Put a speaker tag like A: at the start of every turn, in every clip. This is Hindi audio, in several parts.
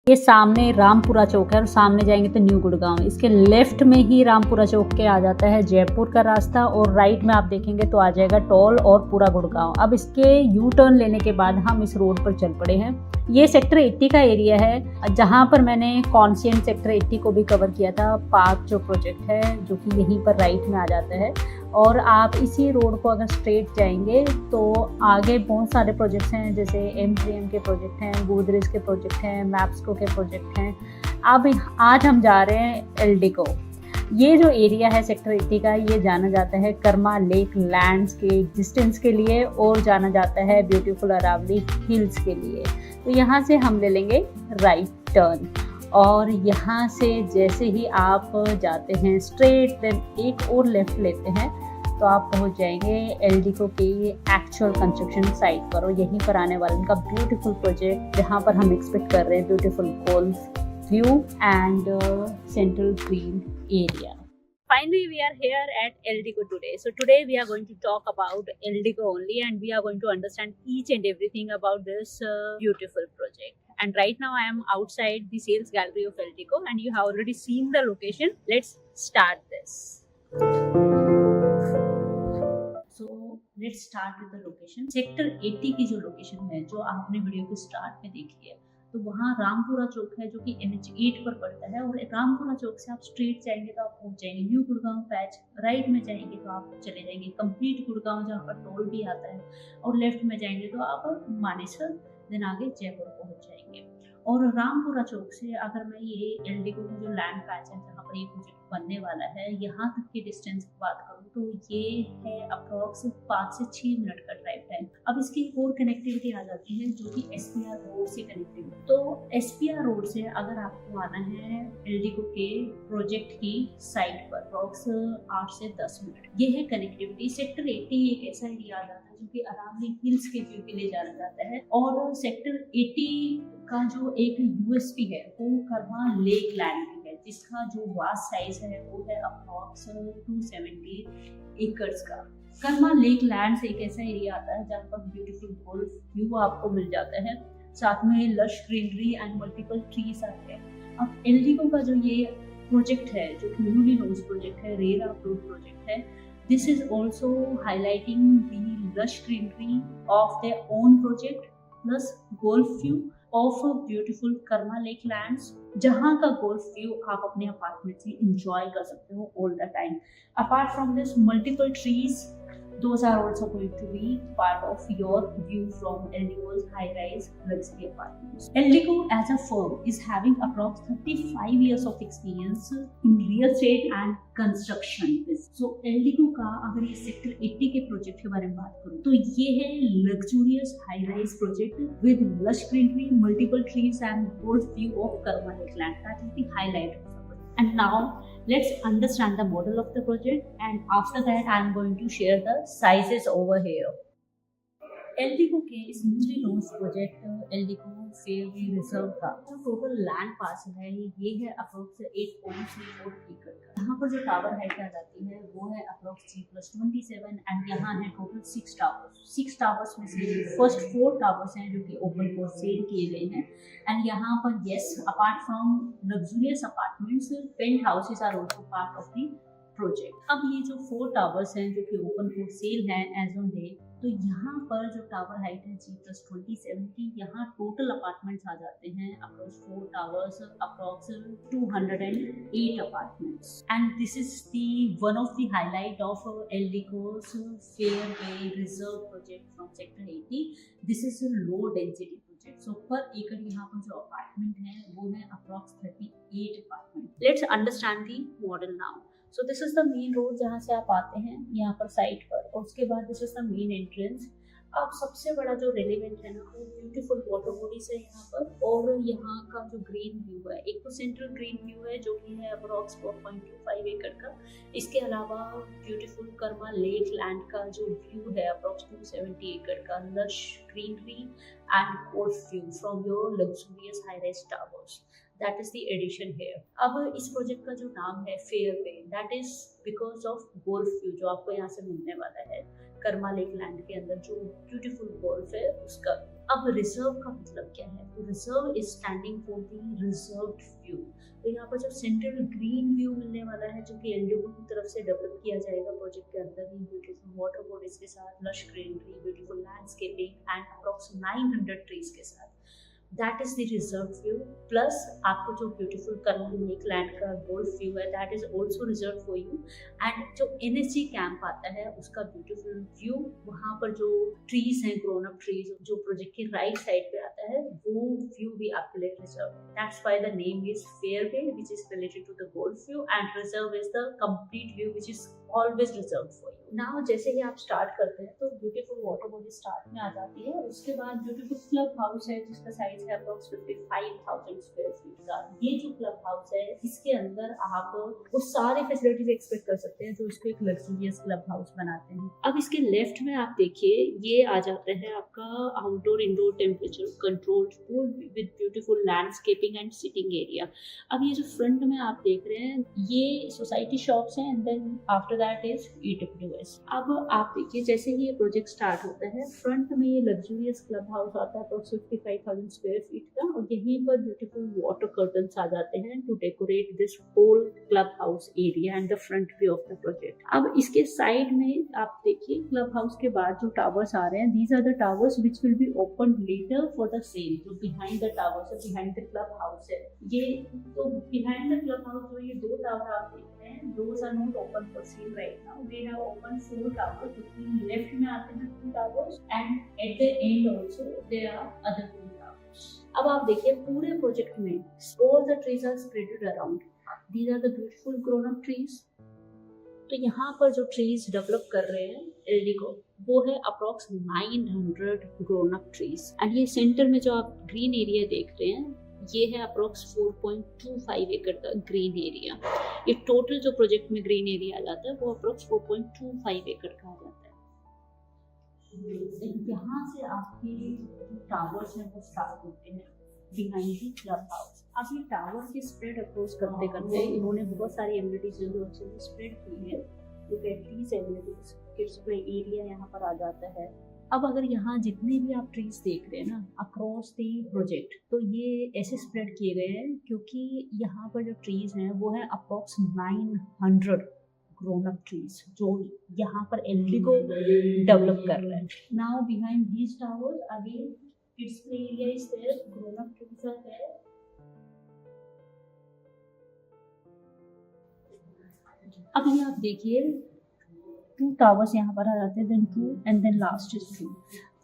A: ये सामने रामपुरा चौक है और सामने जाएंगे तो न्यू गुड़गांव। इसके लेफ्ट में ही रामपुरा चौक के आ जाता है जयपुर का रास्ता और राइट में आप देखेंगे तो आ जाएगा टोल और पूरा गुड़गांव। अब इसके यू टर्न लेने के बाद हम इस रोड पर चल पड़े हैं। ये सेक्टर 80 का एरिया है जहाँ पर मैंने कॉन्शियन सेक्टर 80 को भी कवर किया था। पार्क जो प्रोजेक्ट है जो कि यहीं पर राइट में आ जाता है और आप इसी रोड को अगर स्ट्रेट जाएंगे तो आगे बहुत सारे प्रोजेक्ट्स हैं, जैसे M3M के प्रोजेक्ट हैं, गोदरेज के प्रोजेक्ट हैं, मैप्सको के प्रोजेक्ट हैं। अब आज हम जा रहे हैं एल्डिको। ये जो एरिया है सेक्टर 80 का, ये जाना जाता है कर्मा लेक लैंड्स के एग्जिस्टेंस के लिए और जाना जाता है ब्यूटीफुल अरावली हिल्स के लिए। तो यहाँ से हम ले लेंगे राइट टर्न और यहाँ से जैसे ही आप जाते हैं स्ट्रेट, देन एक और लेफ्ट लेते हैं तो आप पहुँच जाएंगे एल्डिको के एक्चुअल कंस्ट्रक्शन साइट पर। और यहीं पर आने वाला उनका ब्यूटीफुल प्रोजेक्ट जहाँ पर हम एक्सपेक्ट कर रहे हैं beautiful golf view and central green area. Finally, we are here at Eldico today. So today we are going to talk about Eldico only, and we are going to understand each and everything about this beautiful project. And right now I am outside the sales gallery of Eldico, and you have already seen the location. Let's start this. So let's start with the location. Sector 80 की जो लोकेशन है, जो आपने वीडियो के स्टार्ट में देखी है, तो वहाँ रामपुरा चौक है जो कि NH8 पर पड़ता है। और रामपुरा चौक से आप स्ट्रेट जाएंगे तो आप पहुँच जाएंगे न्यू गुड़गांव पैच। राइट में जाएंगे तो आप चले जाएंगे कंप्लीट गुड़गांव जहाँ पर टोल भी आता है। और लेफ्ट में जाएंगे तो आप मानेसर, देन आगे जयपुर पहुँच जाएंगे। और रामपुरा चौक से अगर मैं ये एल्डिको का जो लैंड पैच है जहाँ पर ये प्रोजेक्ट बनने वाला है, यहाँ तक की डिस्टेंस की बात करूँ तो ये है अप्रॉक्स 5 से 6 मिनट का ड्राइव टाइम। अब इसकी एक और कनेक्टिविटी आ जाती है जो कि SPR रोड से कनेक्टिविटी। तो SPR रोड से अगर आपको आना है एल्डिको के प्रोजेक्ट की साइट पर अप्रॉक्स 8 से 10 मिनट, ये है कनेक्टिविटी। सेक्टर 80 एक ऐसा एरिया आ जाता है जो कि अरावली हिल्स के व्यू के लिए जाना जाता है। और सेक्टर 80 का जो एक USP है वो कर्मा लेक लैंड है, जिसका जो वास्ट साइज है वो है अप्रॉक्स 270 एकर्स का। कर्मा लेक लैंड एक ऐसा एरिया आता है जहाँ पर ब्यूटीफुल गोल्फ व्यू आपको मिल जाता है, साथ में lush greenery and multiple trees आते हैं। अब एल्डिको का जो ये प्रोजेक्ट है जो कि न्यूली लॉन्च प्रोजेक्ट है, रेरा अप्रूव्ड प्रोजेक्ट है, this is also highlighting the lush greenery of their own project plus golf view of a beautiful Karma lake lands, जहाँ का गोल्फ व्यू आप अपने अपार्टमेंट से इंजॉय कर सकते हो all the time. Apart from this multiple trees, those are also going to be part of your view from Eldico's high-rise luxury apartments. Eldico as a firm is having approx 35 years of experience in real estate and construction business. So Eldico का अगर ये सेक्टर 80 के प्रोजेक्ट के बारे में बात करूँ तो ये है luxurious high-rise project with lush greenery, multiple trees and golf view of Karma Lake Land. That is the highlight of the project. And now let's understand the model of the project, and after that I am going to share the sizes over here. Eldeco के इस newly launch project Eldeco fairway reserve का जो टोटल लैंड पार्सल है ये है अप्रोक्स 8.34 एकड़ का। यहाँ पर जो टावर हाइट आ जाती है वो है अप्रोक्स G+27 एंड यहाँ है टोटल 6 टावर्स। 6 टावर्स में से फर्स्ट 4 टावर्स हैं जो कि ओपन फॉर सेल किए गए हैं। एंड यहाँ पर yes, apart from luxurious apartments, penthouses are also part of the project. अब ये जो 4 टावर्स हैं जो कि open for sale as on day डे, तो यहाँ पर जो टावर हाइट है G+27 की, यहाँ टोटल अपार्टमेंट्स आ जाते हैं approx 4 towers, approx 208 apartments. And this is the one of the highlight of Eldeco's fairway reserve project from sector 80। This is a low density project. So per एकड़ यहाँ पर जो अपार्टमेंट है वो है approx 38 apartment. Let's understand the model now. So this is the main road जहाँ से आप आते हैं यहाँ पर साइट पर, और उसके बाद this is the main entrance. अब सबसे बड़ा जो रेलिवेंट है ना वो ब्यूटीफुल वाटर बॉडीज है यहाँ पर, और यहाँ का जो ग्रीन व्यू है, एक तो सेंट्रल ग्रीन व्यू है जो कि है अप्रॉक्स 4.25 एकड़ का। इसके अलावा ब्यूटीफुल कर्मा लेक लैंड का जो व्यू है अप्रॉक्स 270 एकड़ का, lush greenery and golf view from your luxurious high rise towers. That is the addition here. अब इस प्रोजेक्ट का जो नाम है fairway, that is because of golf view जो आपको यहाँ से मिलने वाला है कर्मा लेक लैंड के अंदर, जो ब्यूटीफुल गोल्फ है उसका। अब रिजर्व का मतलब क्या है? तो reserve is standing for the reserved view. तो यहाँ पर जो सेंट्रल ग्रीन व्यू मिलने वाला है जो कि एलडीओ की तरफ से डेवलप किया जाएगा प्रोजेक्ट के अंदर ही, ब्यूटीफुल वाटर बॉडीज के साथ, lush greenery, beautiful landscaping and approx 900 trees के साथ, that is the reserve view. Plus आपको जो ब्यूटीफुल करल लेक लैंड का गोल्फ व्यू है that is also reserve for you. And जो एनएसजी कैंप आता है उसका ब्यूटीफुल व्यू, वहाँ पर जो ट्रीज हैं, ग्रोन अप ट्रीज, जो प्रोजेक्ट के राइट साइड पे आता है, वो व्यू भी आपके लिए रिजर्व है। That's why the name is Fairway which is related to the golf view, and reserve is the complete view which is always reserve for you. Now जैसे ही आप स्टार्ट करते हैं तो ब्यूटीफुल वाटर बॉडी स्टार्ट में आ जाती है। उसके बाद ब्यूटीफुल क्लब हाउस है जिसका साइज है अप्रॉक्स 55,000 स्क्वायर फीट का। ये जो क्लब हाउस है इसके अंदर आप वो सारे फैसिलिटीज एक्सपेक्ट कर सकते हैं जो इसको एक लग्जरियस क्लब हाउस बनाते हैं। अब इसके लेफ्ट में आप देखिए, ये आ जाता है आपका outdoor indoor temperature controlled pool with beautiful landscaping and sitting area. अब ये जो फ्रंट में आप देख रहे हैं ये सोसाइटी शॉप्स हैं, and then after that is EWS। अब आप देखिए जैसे ही ये प्रोजेक्ट स्टार्ट होता है, फ्रंट में ये लग्जरियस क्लब हाउस आता है अप्रॉक्स 55,000 स्क्वायर फीट का, और यहीं पर ब्यूटीफुल वाटर कर्टन्स आ जाते हैं to decorate this whole club house area and the front view of the project. अब इसके साइड में आप देखिए क्लब हाउस के बाद जो टावर्स आ रहे हैं, these are the towers which will be open later for the sale. जो बिहाइंड द टावर्स है, बिहाइंड द क्लब हाउस है ये, तो बिहाइंड द क्लब हाउस जो ये दो टावर आप देख रहे हैं, those are not open for sale right now. They have open 4 towers, जो लेफ्ट में आते हैं 2 towers, and at the end also there are other 2 towers. अब आप देखिए पूरे प्रोजेक्ट में all the trees are spreaded around, these are the beautiful grown up trees. तो यहाँ पर जो ट्रीज डेवलप कर रहे हैं एल्डिगो, वो है approx 900 grown up trees. And ये सेंटर में जो आप ग्रीन एरिया देख रहे हैं ये है अप्रॉक्स 4.25 एकड़ का ग्रीन एरिया। ये टोटल जो प्रोजेक्ट में ग्रीन एरिया आ जाता है वो अप्रॉक्स 4.25 एकड़ का आ जाता है। यहाँ से आपके जो टावर्स हैं वो स्टार्ट होते हैं बिहाइंड द क्लब हाउस। अब ये टावर के स्प्रेड अप्रोच करते करते इन्होंने बहुत सारी एमिनिटीज जो अच्छे से स्प्रेड की है। Look at these amenities, kids play area यहाँ पर आ जाता है। अब अगर यहाँ जितने भी आप ट्रीज देख रहे हैं ना अक्रॉस द प्रोजेक्ट, तो ये ऐसे स्प्रेड किए गए हैं क्योंकि यहाँ पर जो ट्रीज हैं वो है अप्रॉक्स 900 ग्रोन अप ट्रीज जो यहाँ पर एल्डिगो डेवलप कर रहे हैं। Now behind these towers again kids play area is there, grown up trees are there. अब ये आप देखिए 2 टावर्स यहाँ पर आ जाते हैं, then 2 and then last is 2।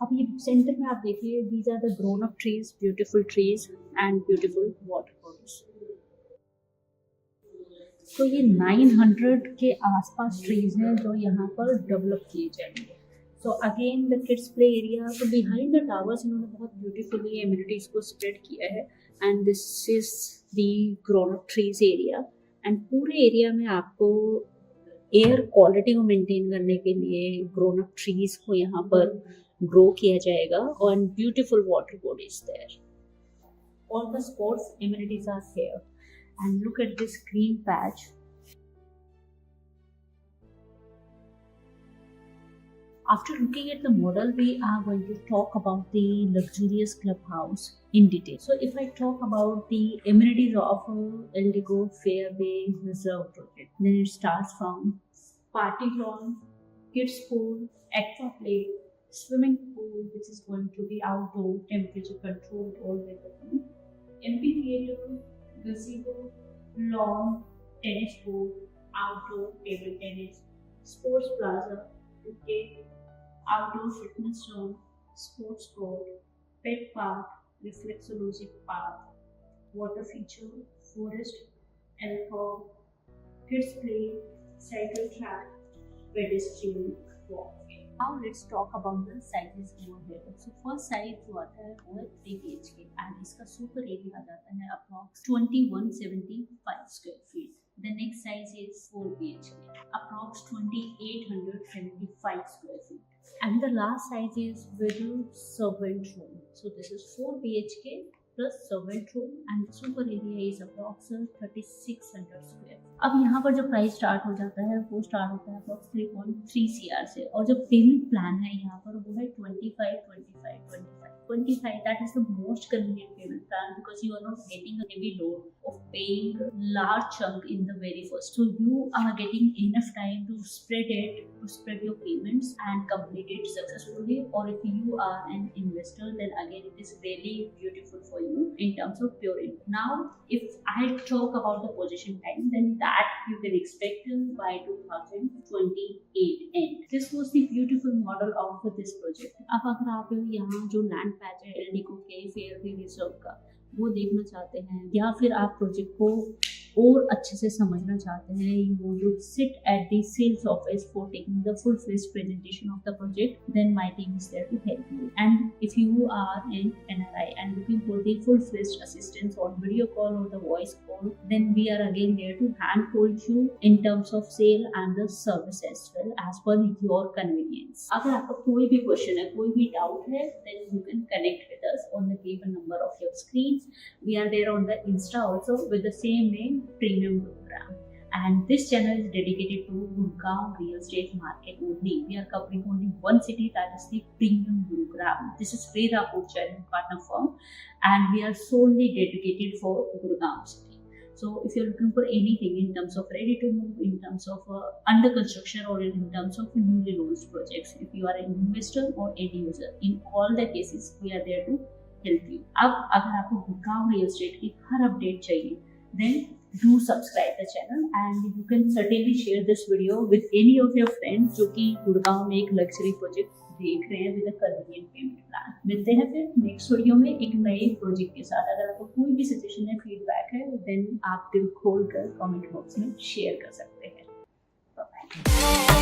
A: अब ये सेंटर में आप देखिए these are the grown up trees, beautiful trees and beautiful water bodies. तो ये 900 के आसपास ट्रीज हैं जो यहाँ पर डेवलप किए जाएंगे। So again the kids play area, so behind the towers इन्होंने बहुत beautifully amenities को spread किया है, and this is the grown up trees area, and पूरे एरिया में आपको एयर क्वालिटी को मेंटेन करने के लिए grown up trees को यहाँ पर ग्रो किया जाएगा, और beautiful water bodies there. All the sports amenities are here, and look at this green patch. After looking at the model, we are going to talk about the luxurious clubhouse in detail. So if I talk about the amenities of Eldigo Fairway Reserve project, then it starts from party lawn, kids pool, aqua play, swimming pool which is going to be outdoor, temperature controlled all weather, amphitheater, gazebo, lawn, tennis court, outdoor table tennis, sports plaza, cricket, outdoor fitness zone, sports court, pet park, reflexology park, water feature, forest, alcove, kids play, cycle track, pedestrian walkway. Now let's talk about the sizes over here. So first size जो आता है वो है 3 BHK and इसका super area आ जाता है approx 2175 square feet. The next size is 4 BHK, approx 2875 square feet. And the last size is with servant room. So this is 4 BHK plus servant room and super area is approx 3600 square. अब यहाँ पर जो प्राइस स्टार्ट हो जाता है वो स्टार्ट होता है approx 3.3 CR से, और जो पेमेंट प्लान है यहाँ पर वो है 25, 25, 25। 25, that is the most convenient payment plan because you are not getting a heavy load of paying a large chunk in the very first. So you are getting enough time to spread your payments and complete it successfully. Or if you are an investor, then again it is really beautiful for you in terms of pure income. Now, if I talk about the possession time, then that you can expect by 2028 end. This was the beautiful model of this project. अब अगर आप यहाँ जो लैंड पैच है एल्डिको के फेयरव्यू रिजर्व का वो देखना चाहते हैं या फिर आप प्रोजेक्ट को और अच्छे से समझना चाहते हैं, you want to sit at the sales office for taking the full-fledged presentation of the project, then my team is there to help you. And if you are an NRI and looking for the full-fledged assistance on video call or the voice call, then we are again there to handhold you in terms of sale and the service as well as per your convenience. अगर आपका कोई भी क्वेश्चन है, कोई भी डाउट है, then you can connect with us on the given number of your screens. We are there on the Insta also with the same name, Premium Program. And this channel is dedicated to Gurgaon real estate market only. We are covering only one city, that is the Premium Gurugram. This is Vedapur channel partner firm, and we are solely dedicated for Gurgaon city. So if you're looking for anything in terms of ready to move, in terms of under construction, or in terms of newly launched projects, if you are an investor or end user, in all the cases we are there to help you. अब अगर आपको गुड़गांव रियल एस्टेट की हर अपडेट चाहिए, then do subscribe the channel and you can certainly share this video with any of your friends जो कि गुड़गांव में एक लग्जरी प्रोजेक्ट देख रहे हैं with a convenient payment plan. मिलते हैं फिर नेक्स्ट वीडियो में एक नए प्रोजेक्ट के साथ। अगर आपको कोई भी सजेशन है, फीडबैक है, देन आप दिल खोल कर कमेंट बॉक्स में शेयर कर सकते हैं। बाय।